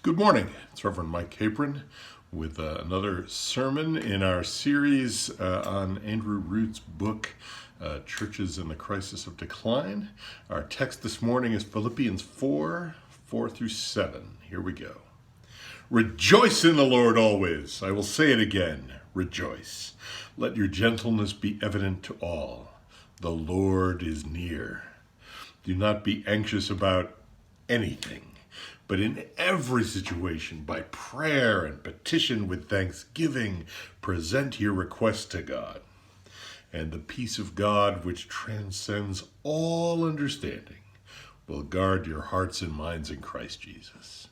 Good morning. It's Reverend Mike Capron with another sermon in our series on Andrew Root's book, Churches in the Crisis of Decline. Our text this morning is Philippians 4 through 7. Here we go. Rejoice in the Lord always. I will say it again. Rejoice. Let your gentleness be evident to all. The Lord is near. Do not be anxious about anything, but in every situation, by prayer and petition with thanksgiving, present your requests to God. And the peace of God, which transcends all understanding, will guard your hearts and minds in Christ Jesus.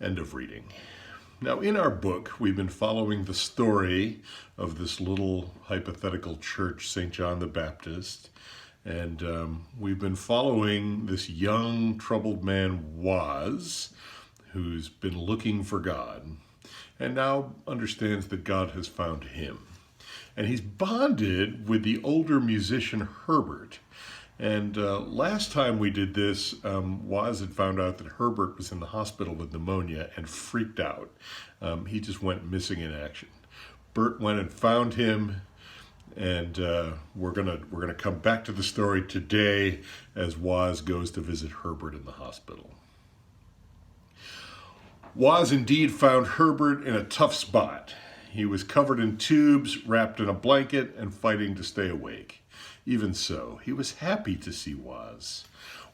End of reading. Now, in our book, we've been following the story of this little hypothetical church, St. John the Baptist. And we've been following this young, troubled man, Woz, who's been looking for God and now understands that God has found him. And he's bonded with the older musician, Herbert. And last time we did this, Woz had found out that Herbert was in the hospital with pneumonia and freaked out. He just went missing in action. Bert went and found him. And we're gonna come back to the story today as Woz goes to visit Herbert in the hospital. Woz indeed found Herbert in a tough spot. He was covered in tubes, wrapped in a blanket, and fighting to stay awake. Even so, he was happy to see Woz.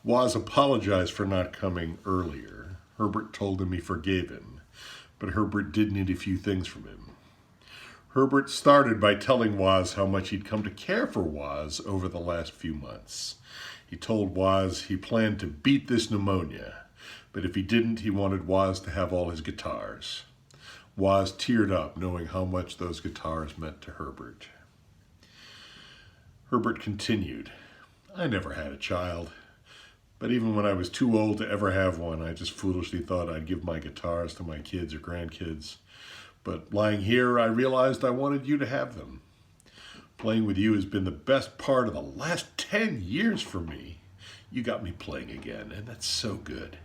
Woz apologized for not coming earlier. Herbert told him he forgave him, but Herbert did need a few things from him. Herbert started by telling Woz how much he'd come to care for Woz over the last few months. He told Woz he planned to beat this pneumonia, but if he didn't, he wanted Woz to have all his guitars. Woz teared up knowing how much those guitars meant to Herbert. Herbert continued, I never had a child, but even when I was too old to ever have one, I just foolishly thought I'd give my guitars to my kids or grandkids. But lying here, I realized I wanted you to have them. Playing with you has been the best part of the last 10 years for me. You got me playing again, and that's so good.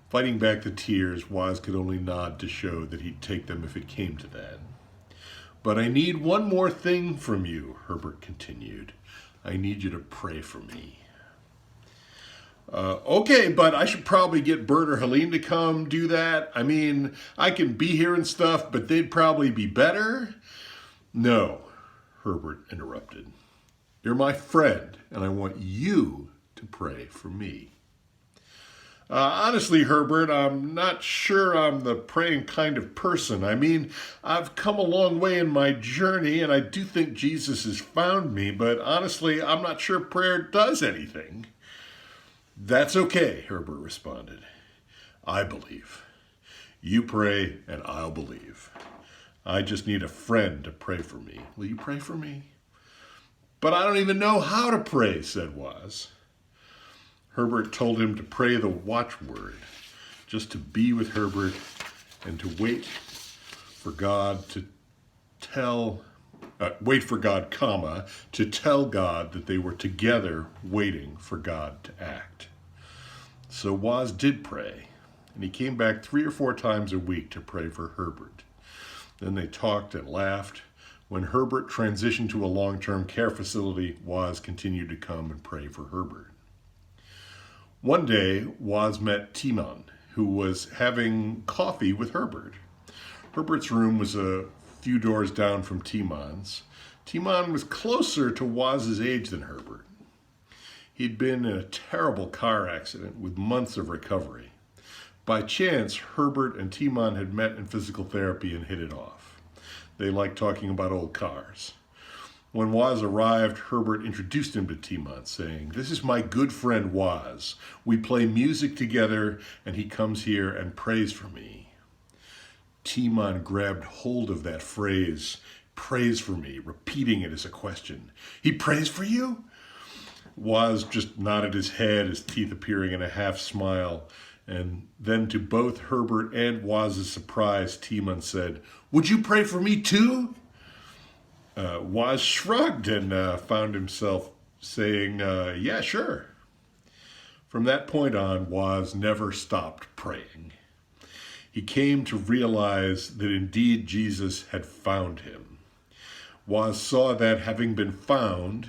Fighting back the tears, Woz could only nod to show that he'd take them if it came to that. But I need one more thing from you, Herbert continued. I need you to pray for me. Okay, but I should probably get Bert or Helene to come do that. I mean, I can be here and stuff, but they'd probably be better. No, Herbert interrupted. You're my friend, and I want you to pray for me. Honestly, Herbert, I'm not sure I'm the praying kind of person. I mean, I've come a long way in my journey, and I do think Jesus has found me, but honestly, I'm not sure prayer does anything. That's okay, Herbert responded. I believe. You pray and I'll believe. I just need a friend to pray for me. Will you pray for me? But I don't even know how to pray, said Woz. Herbert told him to pray the watchword, just to be with Herbert and to wait for God, to tell God that they were together waiting for God to act. So Woz did pray, and he came back 3 or 4 times a week to pray for Herbert. Then they talked and laughed. When Herbert transitioned to a long-term care facility, Woz continued to come and pray for Herbert. One day, Woz met Timon, who was having coffee with Herbert. Herbert's room was a few doors down from Timon's. Timon was closer to Woz's age than Herbert. He'd been in a terrible car accident with months of recovery. By chance, Herbert and Timon had met in physical therapy and hit it off. They liked talking about old cars. When Woz arrived, Herbert introduced him to Timon, saying, "This is my good friend Woz. We play music together, and he comes here and prays for me." Timon grabbed hold of that phrase, prays for me, repeating it as a question. He prays for you? Woz just nodded his head, his teeth appearing in a half smile. And then to both Herbert and Woz's surprise, Timon said, "Would you pray for me too?" Woz shrugged and found himself saying, "Yeah, sure." From that point on, Waz never stopped praying. He came to realize that indeed Jesus had found him. Waz saw that having been found,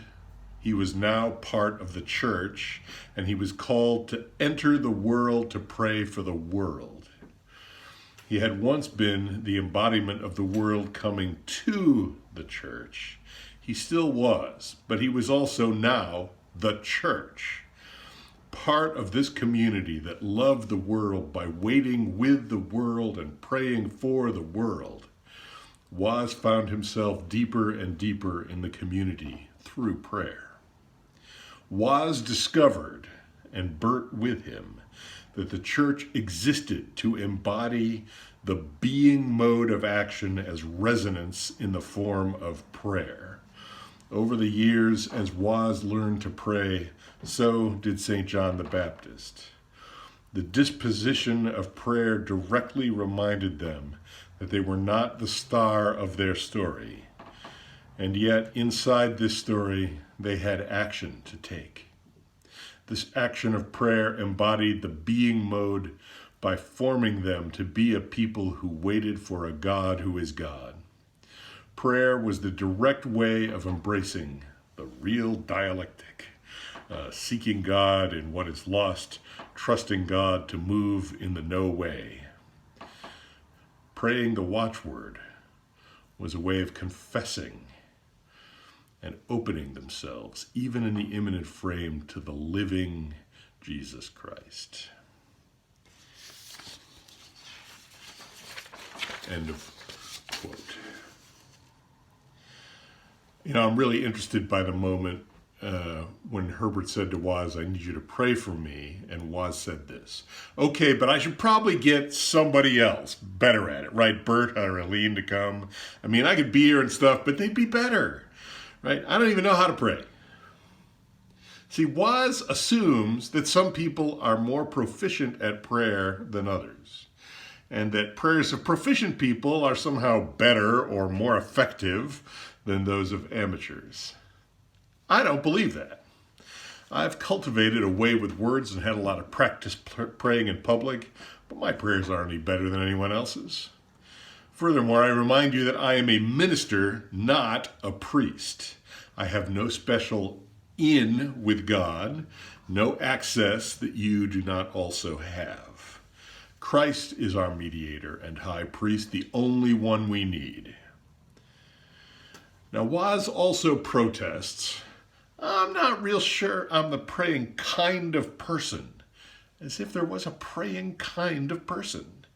he was now part of the church, and he was called to enter the world to pray for the world. He had once been the embodiment of the world coming to the church. He still was, but he was also now the church. Part of this community that loved the world by waiting with the world and praying for the world. Waz found himself deeper and deeper in the community through prayer. Waz discovered, and Bert with him, that the church existed to embody the being mode of action as resonance in the form of prayer. Over the years, as Waz learned to pray, so did St. John the Baptist. The disposition of prayer directly reminded them that they were not the star of their story, and yet inside this story, they had action to take. This action of prayer embodied the being mode by forming them to be a people who waited for a God who is God. Prayer was the direct way of embracing the real dialectic, seeking God in what is lost, trusting God to move in the no way. Praying the watchword was a way of confessing and opening themselves, even in the imminent frame, to the living Jesus Christ. End of quote. I'm really interested by the moment when Herbert said to Waz, "I need you to pray for me," and Waz said this, "Okay, but I should probably get somebody else better at it, right? Bert or Aline to come. I mean, I could be here and stuff, but they'd be better, right? I don't even know how to pray." See, Waz assumes that some people are more proficient at prayer than others, and that prayers of proficient people are somehow better or more effective than those of amateurs. I don't believe that. I've cultivated a way with words and had a lot of practice praying in public, but my prayers aren't any better than anyone else's. Furthermore, I remind you that I am a minister, not a priest. I have no special in with God, no access that you do not also have. Christ is our mediator and high priest, the only one we need. Now, Waz also protests, "I'm not real sure I'm the praying kind of person," as if there was a praying kind of person.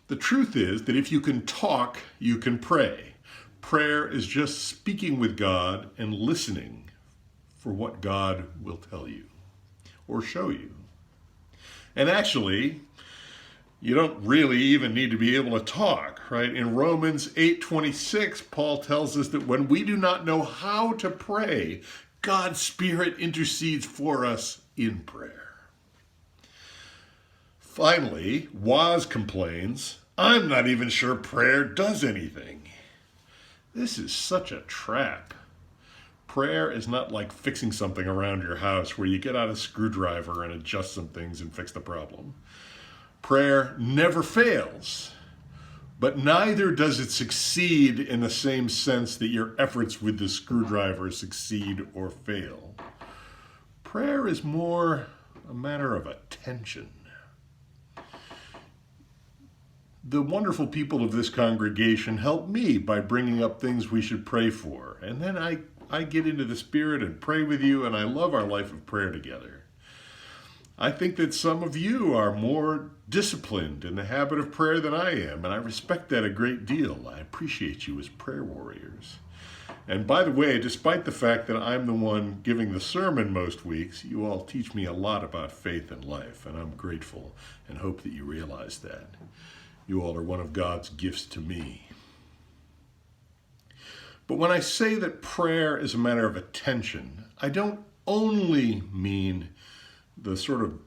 The truth is that if you can talk, you can pray. Prayer is just speaking with God and listening for what God will tell you or show you. And actually, you don't really even need to be able to talk, right? In Romans 8:26, Paul tells us that when we do not know how to pray, God's Spirit intercedes for us in prayer. Finally, Waz complains, "I'm not even sure prayer does anything." This is such a trap. Prayer is not like fixing something around your house where you get out a screwdriver and adjust some things and fix the problem. Prayer never fails, but neither does it succeed in the same sense that your efforts with the screwdriver succeed or fail. Prayer is more a matter of attention. The wonderful people of this congregation help me by bringing up things we should pray for, and then I get into the Spirit and pray with you, and I love our life of prayer together. I think that some of you are more disciplined in the habit of prayer than I am, and I respect that a great deal. I appreciate you as prayer warriors. And by the way, despite the fact that I'm the one giving the sermon most weeks, you all teach me a lot about faith and life, and I'm grateful and hope that you realize that. You all are one of God's gifts to me. But when I say that prayer is a matter of attention, I don't only mean the sort of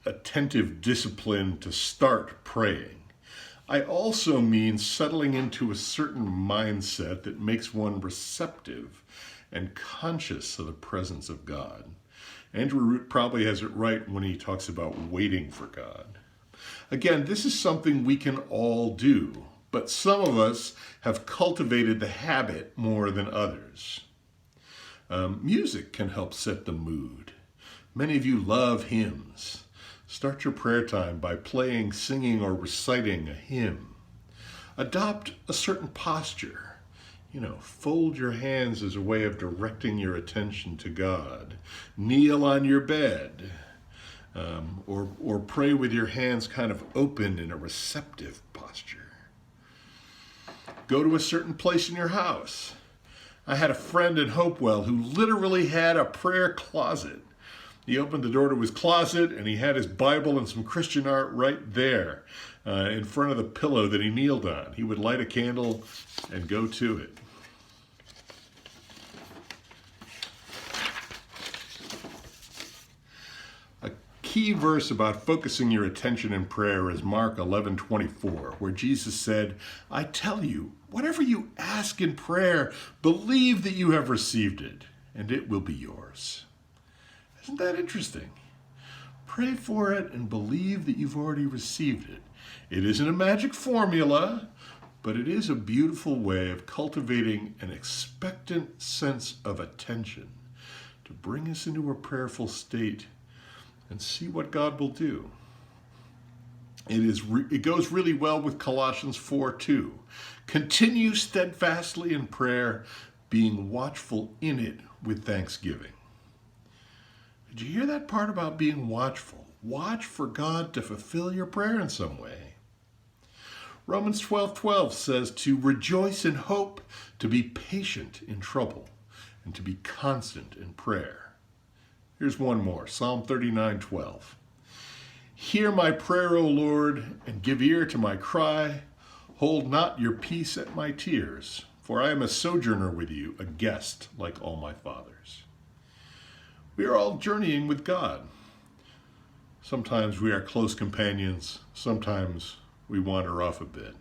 attentive discipline to start praying. I also mean settling into a certain mindset that makes one receptive and conscious of the presence of God. Andrew Root probably has it right when he talks about waiting for God. Again, this is something we can all do, but some of us have cultivated the habit more than others. Music can help set the mood. Many of you love hymns. Start your prayer time by playing, singing, or reciting a hymn. Adopt a certain posture. Fold your hands as a way of directing your attention to God. Kneel on your bed. Or pray with your hands kind of open in a receptive posture. Go to a certain place in your house. I had a friend in Hopewell who literally had a prayer closet. He opened the door to his closet and he had his Bible and some Christian art right there in front of the pillow that he kneeled on. He would light a candle and go to it. A key verse about focusing your attention in prayer is Mark 11:24, where Jesus said, "I tell you, whatever you ask in prayer, believe that you have received it, and it will be yours." Isn't that interesting? Pray for it and believe that you've already received it. It isn't a magic formula, but it is a beautiful way of cultivating an expectant sense of attention to bring us into a prayerful state and see what God will do. It goes really well with Colossians 4:2. Continue steadfastly in prayer, being watchful in it with thanksgiving. Did you hear that part about being watchful? Watch for God to fulfill your prayer in some way. Romans 12:12 says to rejoice in hope, to be patient in trouble, and to be constant in prayer. Here's one more, Psalm 39:12. Hear my prayer, O Lord, and give ear to my cry. Hold not your peace at my tears, for I am a sojourner with you, a guest like all my fathers. We are all journeying with God. Sometimes we are close companions, sometimes we wander off a bit.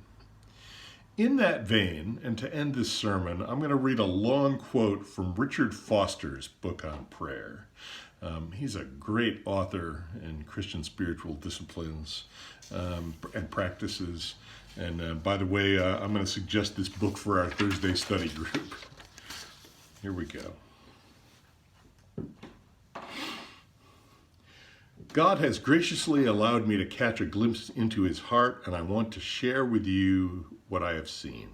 In that vein, and to end this sermon, I'm going to read a long quote from Richard Foster's book on prayer. He's a great author in Christian spiritual disciplines and practices. And by the way, I'm going to suggest this book for our Thursday study group. Here we go. God has graciously allowed me to catch a glimpse into his heart, and I want to share with you what I have seen.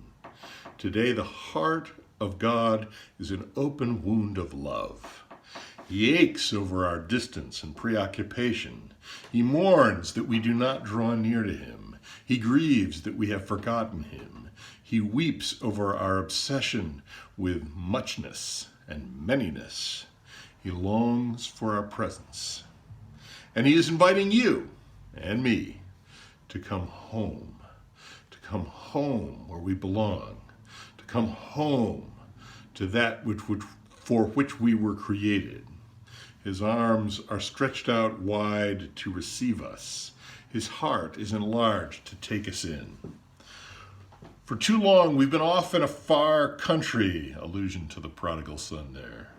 Today, the heart of God is an open wound of love. He aches over our distance and preoccupation. He mourns that we do not draw near to him. He grieves that we have forgotten him. He weeps over our obsession with muchness and manyness. He longs for our presence. And he is inviting you and me to come home where we belong, to come home to that for which we were created. His arms are stretched out wide to receive us. His heart is enlarged to take us in. For too long, we've been off in a far country, allusion to the prodigal son there.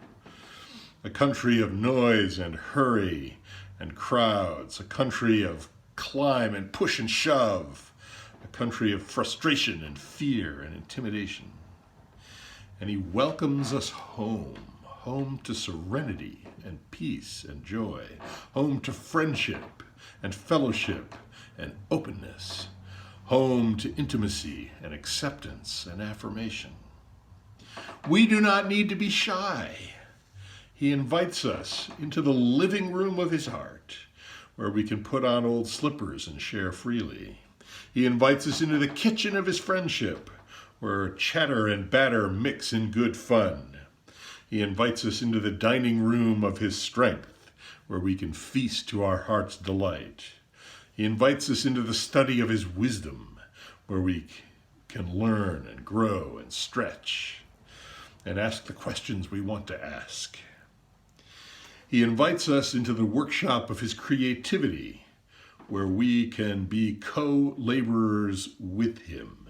A country of noise and hurry and crowds, a country of climb and push and shove, a country of frustration and fear and intimidation. And he welcomes us home to serenity and peace and joy, home to friendship and fellowship and openness, home to intimacy and acceptance and affirmation. We do not need to be shy. He invites us into the living room of his heart, where we can put on old slippers and share freely. He invites us into the kitchen of his friendship, where chatter and batter mix in good fun. He invites us into the dining room of his strength, where we can feast to our heart's delight. He invites us into the study of his wisdom, where we can learn and grow and stretch and ask the questions we want to ask. He invites us into the workshop of his creativity, where we can be co-laborers with him,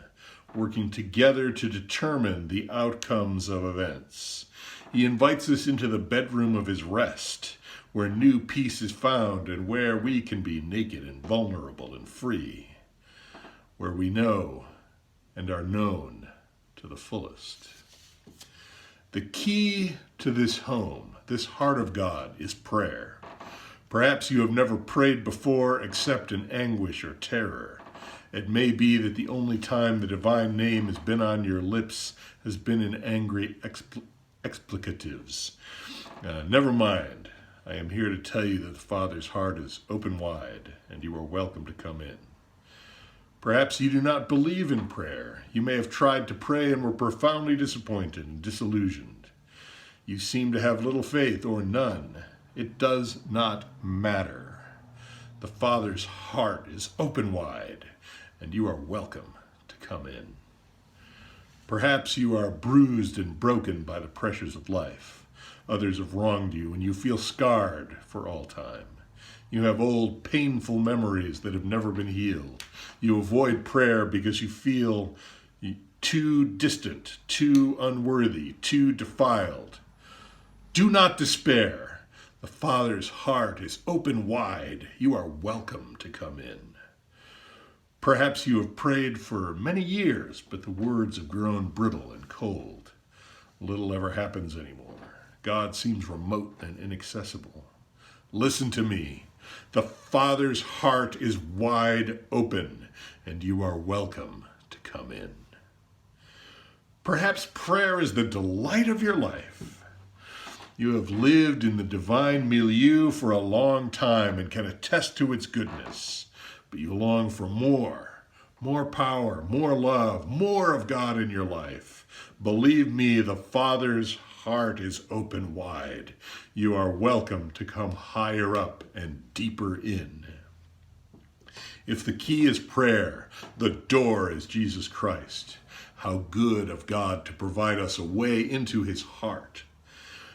working together to determine the outcomes of events. He invites us into the bedroom of his rest, where new peace is found and where we can be naked and vulnerable and free, where we know and are known to the fullest. The key to this home, this heart of God, is prayer. Perhaps you have never prayed before except in anguish or terror. It may be that the only time the divine name has been on your lips has been in angry explicatives. Never mind. I am here to tell you that the Father's heart is open wide, and you are welcome to come in. Perhaps you do not believe in prayer. You may have tried to pray and were profoundly disappointed and disillusioned. You seem to have little faith or none. It does not matter. The Father's heart is open wide, and you are welcome to come in. Perhaps you are bruised and broken by the pressures of life. Others have wronged you, and you feel scarred for all time. You have old, painful memories that have never been healed. You avoid prayer because you feel too distant, too unworthy, too defiled. Do not despair. The Father's heart is open wide. You are welcome to come in. Perhaps you have prayed for many years, but the words have grown brittle and cold. Little ever happens anymore. God seems remote and inaccessible. Listen to me. The Father's heart is wide open, and you are welcome to come in. Perhaps prayer is the delight of your life. You have lived in the divine milieu for a long time and can attest to its goodness, but you long for more power, more love, more of God in your life. Believe me, the Father's heart is open wide. You are welcome to come higher up and deeper in. If the key is prayer, the door is Jesus Christ. How good of God to provide us a way into his heart.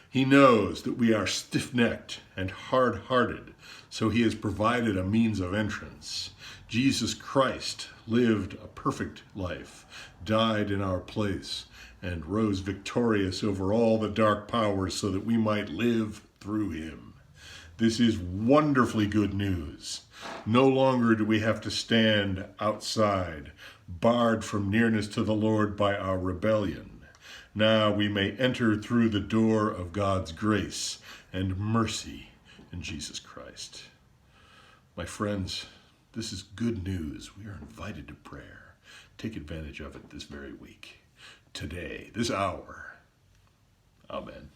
He knows that we are stiff-necked and hard-hearted, so he has provided a means of entrance. Jesus Christ lived a perfect life, died in our place, and rose victorious over all the dark powers so that we might live through him. This is wonderfully good news. No longer do we have to stand outside, barred from nearness to the Lord by our rebellion. Now we may enter through the door of God's grace and mercy in Jesus Christ. My friends, this is good news. We are invited to prayer. Take advantage of it this very week, today, this hour. Amen.